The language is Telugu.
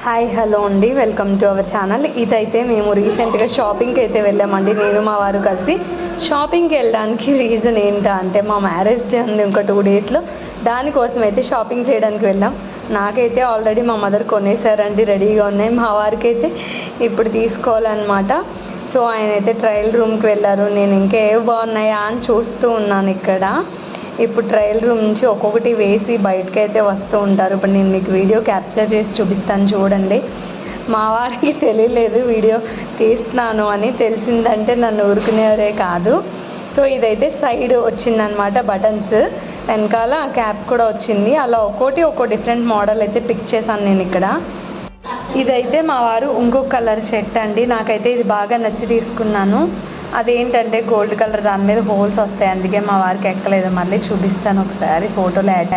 హాయ్ హలో అండి, వెల్కమ్ టు అవర్ ఛానల్. ఇదైతే మేము రీసెంట్గా షాపింగ్కి అయితే వెళ్ళామండి. నేను మా వారు కలిసి షాపింగ్కి వెళ్ళడానికి రీజన్ ఏంటా అంటే మా మ్యారేజ్ డే ఉంది ఇంకో 2 డేస్లో. దానికోసం అయితే షాపింగ్ చేయడానికి వెళ్ళాం. నాకైతే ఆల్రెడీ మా మదర్ కొనేసారండి, రెడీగా ఉన్నాయి. మా వారికి అయితే ఇప్పుడు తీసుకోవాలన్నమాట. సో ఆయన అయితే ట్రయల్ రూమ్కి వెళ్ళారు. నేను ఇంకా ఏవి బాగున్నాయా అని చూస్తూ ఉన్నాను ఇక్కడ. ఇప్పుడు ట్రయల్ రూమ్ నుంచి ఒక్కొక్కటి వేసి బయటకు అయితే వస్తూ ఉంటారు. ఇప్పుడు నేను మీకు వీడియో క్యాప్చర్ చేసి చూపిస్తాను చూడండి. మా వారికి తెలియలేదు వీడియో తీస్తున్నాను అని. తెలిసిందంటే నన్ను ఊరుకునేవరే కాదు. సో ఇదైతే సైడ్ వచ్చిందనమాట బటన్స్, వెనకాల క్యాప్ కూడా వచ్చింది. అలా ఒక్కో డిఫరెంట్ మోడల్ అయితే పిక్ చేశాను నేను ఇక్కడ. ఇదైతే మా వారు ఇంకొక కలర్ షర్ట్ అండి. నాకైతే ఇది బాగా నచ్చి తీసుకున్నాను. అదేంటంటే గోల్డ్ కలర్, దాని మీద హోల్స్ వస్తాయి, అందుకే మా వారికి ఎక్కలేదు. మళ్ళీ చూపిస్తాను ఒకసారి ఫోటోలో యాడ్.